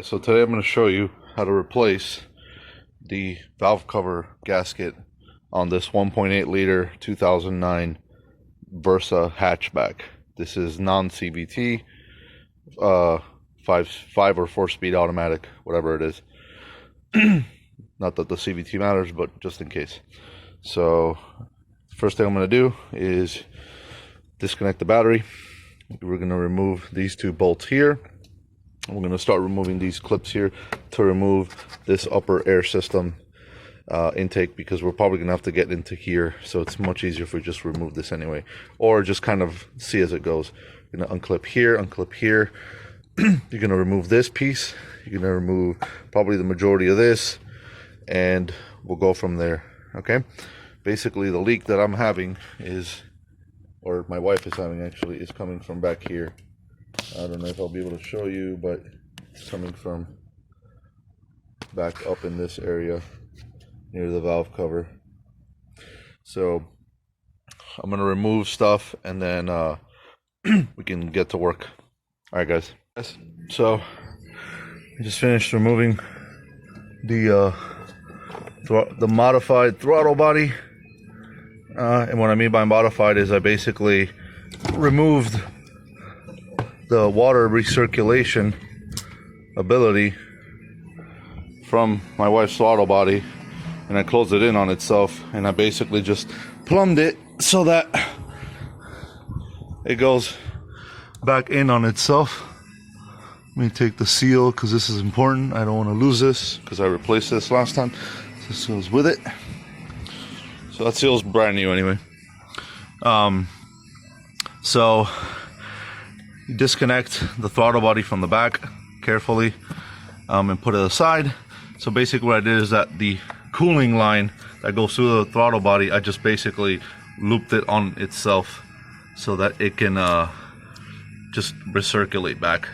So today I'm going to show you how to replace the valve cover gasket on this 1.8 liter 2009 Versa hatchback. This is non-CVT, 5 or 4-speed automatic, whatever it is. Not that the CVT matters, but just in case. So first thing I'm going to do is disconnect the battery. We're going to remove these two bolts here. We're going to start removing these clips here to remove this upper air system intake, because we're probably going to have to get into here, so it's much easier if we just remove this anyway, or just kind of see as it goes. You're going to unclip here. You're going to remove this piece. You're going to remove probably the majority of this, and we'll go from there. Okay, basically the leak that I'm having is, or my wife is having actually, is coming from back here. I don't know if I'll be able to show you, but it's coming from back up in this area near the valve cover. So I'm going to remove stuff, and then we can get to work. Alright guys. So I just finished removing the modified throttle body. And what I mean by modified is I basically removed the water recirculation ability from my wife's throttle body, and I closed it in on itself, and I basically just plumbed it so that it goes back in on itself. Let me take the seal because this is important. I don't want to lose this because I replaced this last time. This goes with it. So that seal is brand new anyway. So you disconnect the throttle body from the back carefully, and put it aside. So basically what I did is that the cooling line that goes through the throttle body, I just basically looped it on itself so that it can just recirculate back.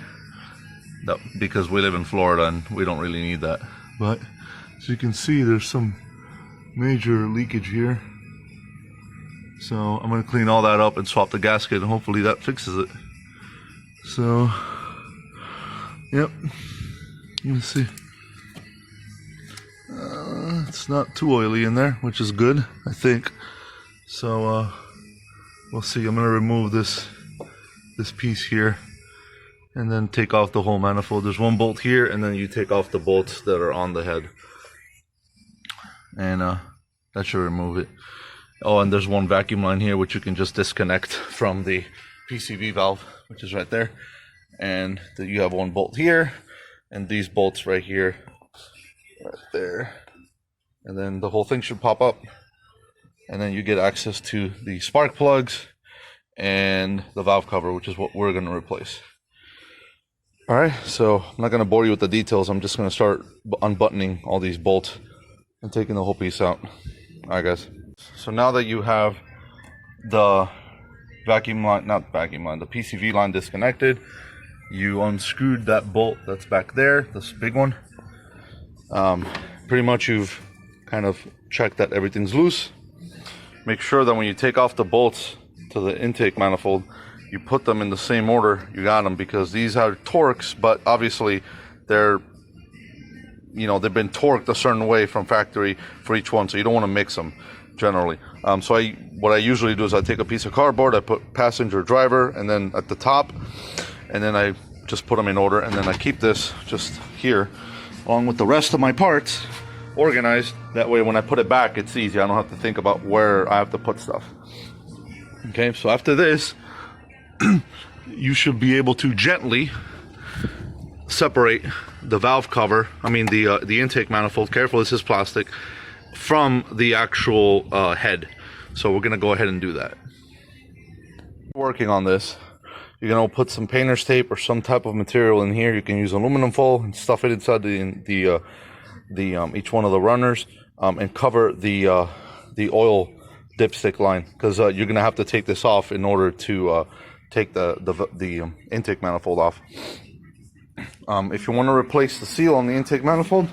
Because we live in Florida and we don't really need that. But as you can see, there's some major leakage here. So I'm going to clean all that up and swap the gasket, and hopefully that fixes it. So, yep, let me see. It's not too oily in there, which is good, I think. So, we'll see. I'm going to remove this piece here, and then take off the whole manifold. There's one bolt here, and then you take off the bolts that are on the head. And that should remove it. Oh, and there's one vacuum line here, which you can just disconnect from the PCV valve, which is right there. And then you have one bolt here, and these bolts right here, right there. And then the whole thing should pop up. And then you get access to the spark plugs and the valve cover, which is what we're going to replace. Alright, so I'm not going to bore you with the details. I'm just going to start unbuttoning all these bolts and taking the whole piece out. Alright guys. So now that you have the vacuum line, not vacuum line, the PCV line disconnected, you unscrewed that bolt that's back there, this big one. Pretty much you've kind of checked that everything's loose. Make sure that when you take off the bolts to the intake manifold, you put them in the same order you got them, because these are Torx, but obviously they're, you know, they've been torqued a certain way from factory for each one, so you don't want to mix them generally. So what I usually do is I take a piece of cardboard, I put passenger, driver, and then at the top, and then I just put them in order, and then I keep this just here along with the rest of my parts organized. That way when I put it back, it's easy. I don't have to think about where I have to put stuff. Okay, so after this, you should be able to gently separate the valve cover, the intake manifold, careful, this is plastic, from the actual head. So we're going to go ahead and do that. Working on this, you're going to put some painter's tape or some type of material in here. You can use aluminum foil and stuff it inside each one of the runners, and cover the oil dipstick line, because you're going to have to take this off in order to take the intake manifold off. If you want to replace the seal on the intake manifold,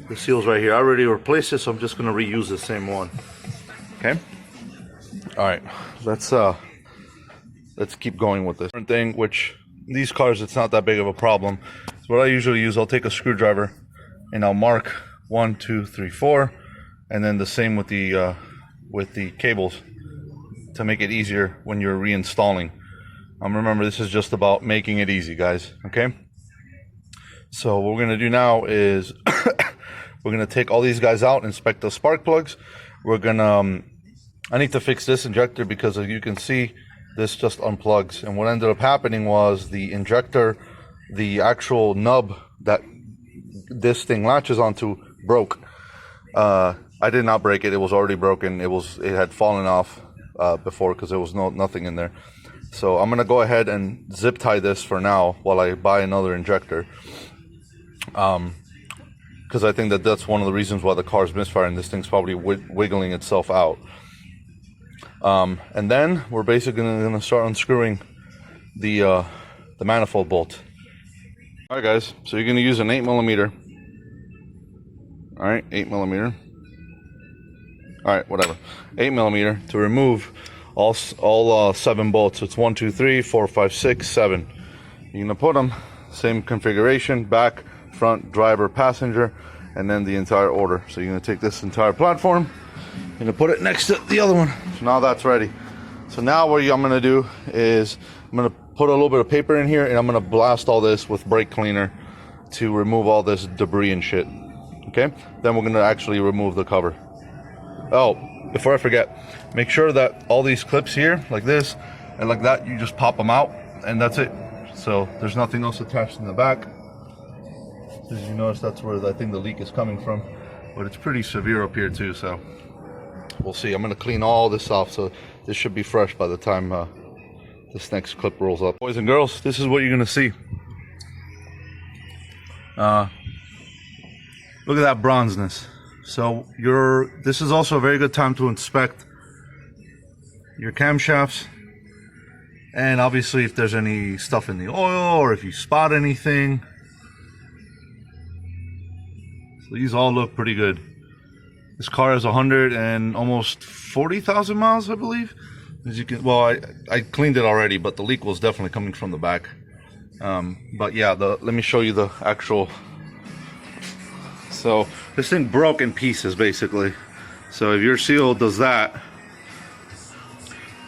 the seal's right here. I already replaced it, so I'm just going to reuse the same one. Okay. All right. Let's keep going with this thing. Which these cars, it's not that big of a problem. So what I usually use, I'll take a screwdriver and I'll mark 1, 2, 3, 4, and then the same with the cables to make it easier when you're reinstalling. Remember, this is just about making it easy, guys. Okay. So what we're gonna do now is we're gonna take all these guys out, inspect the spark plugs. We're gonna I need to fix this injector because, as you can see, this just unplugs. And what ended up happening was the injector, the actual nub that this thing latches onto, broke. I did not break it. It was already broken. It had fallen off before because there was nothing in there. So I'm gonna go ahead and zip tie this for now while I buy another injector. Because I think that's one of the reasons why the car's misfiring. This thing's probably wiggling itself out. And then we're basically gonna start unscrewing the manifold bolt. All right, guys. So you're gonna use an 8mm. All right, 8mm. All right, whatever. 8mm to remove all 7 bolts. It's 1, 2, 3, 4, 5, 6, 7. You're gonna put them same configuration: back, front, driver, passenger, and then the entire order. So you're gonna take this entire platform, you're gonna put it next to the other one. So now that's ready. So now what I'm gonna do is I'm gonna put a little bit of paper in here, and I'm gonna blast all this with brake cleaner to remove all this debris and shit. Okay, then we're gonna actually remove the cover. Oh, before I forget, make sure that all these clips here, like this and like that, you just pop them out, and that's it. So there's nothing else attached in the back. As you notice, that's where I think the leak is coming from, but it's pretty severe up here too, so we'll see. I'm gonna clean all this off, so this should be fresh by the time this next clip rolls up. Boys and girls, this is what you're gonna see. Look at that bronzeness. So this is also a very good time to inspect your camshafts, and obviously if there's any stuff in the oil or if you spot anything. So these all look pretty good. This car has 100 and almost 40,000 miles, I believe. As you can, well, I cleaned it already, but the leak was definitely coming from the back. But yeah, let me show you the actual. So this thing broke in pieces basically. So if your seal does that,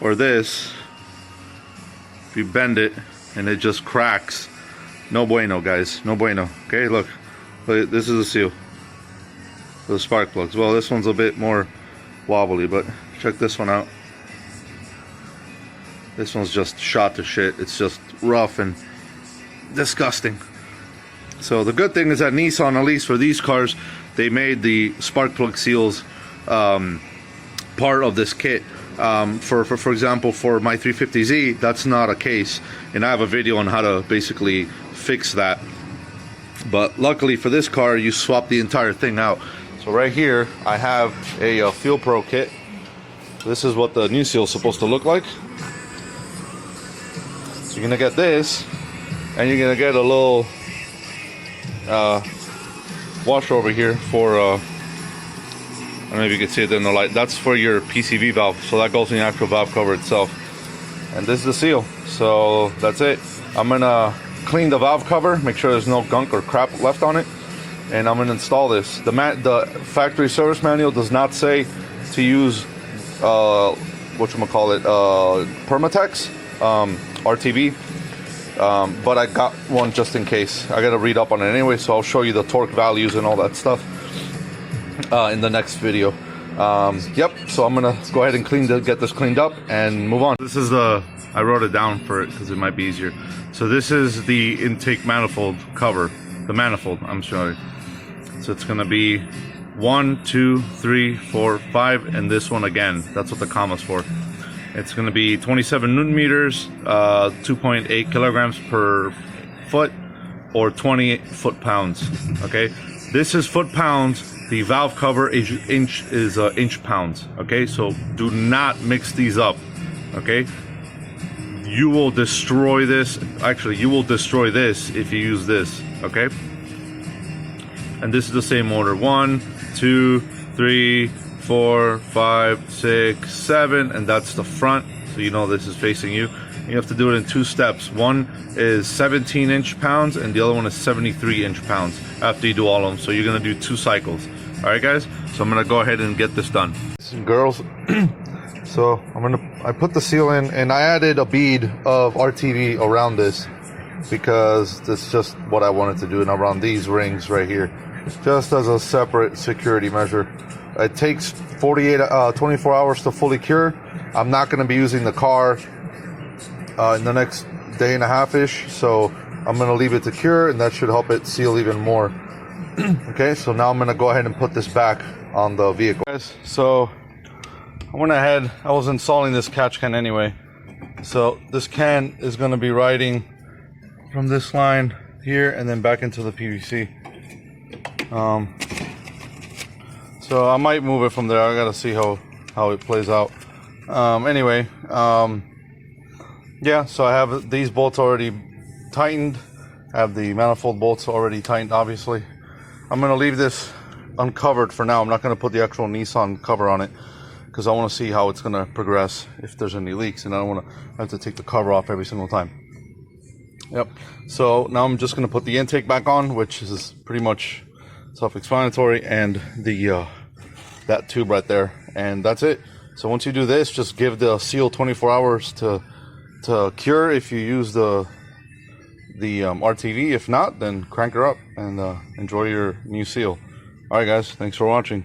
or this, if you bend it and it just cracks, no bueno, guys, no bueno. Okay, look, this is a seal for the spark plugs. Well, this one's a bit more wobbly, but check this one out. This one's just shot to shit. It's just rough and disgusting. So the good thing is that Nissan, at least for these cars, they made the spark plug seals part of this kit. For example, for my 350Z, that's not a case, and I have a video on how to basically fix that. But luckily for this car, you swap the entire thing out. So right here, I have a Fuel Pro kit. This is what the new seal is supposed to look like. So you're gonna get this, and you're gonna get a little washer over here for I don't know if you can see it in the light. That's for your PCV valve, so that goes in the actual valve cover itself. And this is the seal. So that's it. I'm gonna clean the valve cover, make sure there's no gunk or crap left on it, and I'm gonna install this. The factory service manual does not say to use whatchamacallit, Permatex RTV. But I got one just in case. I gotta read up on it anyway, so I'll show you the torque values and all that stuff in the next video. Yep, so I'm gonna go ahead and get this cleaned up and move on. This is I wrote it down for it because it might be easier. So this is the intake manifold cover, the manifold, I'm sorry. So it's gonna be 1, 2, 3, 4, 5, and this one again. That's what the comma's for. It's going to be 27 Newton meters, 2.8 kilograms per foot, or 20 foot-pounds. Okay, this is foot-pounds. The valve cover is inch-pounds. Okay, so do not mix these up. Okay, you will destroy this. Actually, you will destroy this if you use this. Okay, and this is the same order: 1, 2, 3, 4, 5, 6, 7, and that's the front, so you know this is facing you. You have to do it in 2 steps. One is 17 inch-pounds and the other one is 73 inch-pounds after you do all of them. So you're gonna do 2 cycles. All right, guys. So I'm gonna go ahead and get this done. Girls, so I put the seal in and I added a bead of RTV around this because this is just what I wanted to do, and around these rings right here, just as a separate security measure. It takes 24 hours to fully cure. I'm not going to be using the car in the next day and a half-ish, so I'm going to leave it to cure, and that should help it seal even more. Okay, so now I'm going to go ahead and put this back on the vehicle. Guys, so I went ahead, I was installing this catch can anyway. So this can is going to be riding from this line here and then back into the PVC. So I might move it from there. I gotta see how it plays out. Anyway, yeah, so I have these bolts already tightened. I have the manifold bolts already tightened, obviously. I'm gonna leave this uncovered for now. I'm not gonna put the actual Nissan cover on it because I want to see how it's gonna progress if there's any leaks, and I don't want to have to take the cover off every single time. Yep. So now I'm just gonna put the intake back on, which is pretty much self-explanatory, and the that tube right there, and that's it. So once you do this, just give the seal 24 hours to cure if you use the RTV. If not, then crank her up and enjoy your new seal. All right, guys, thanks for watching.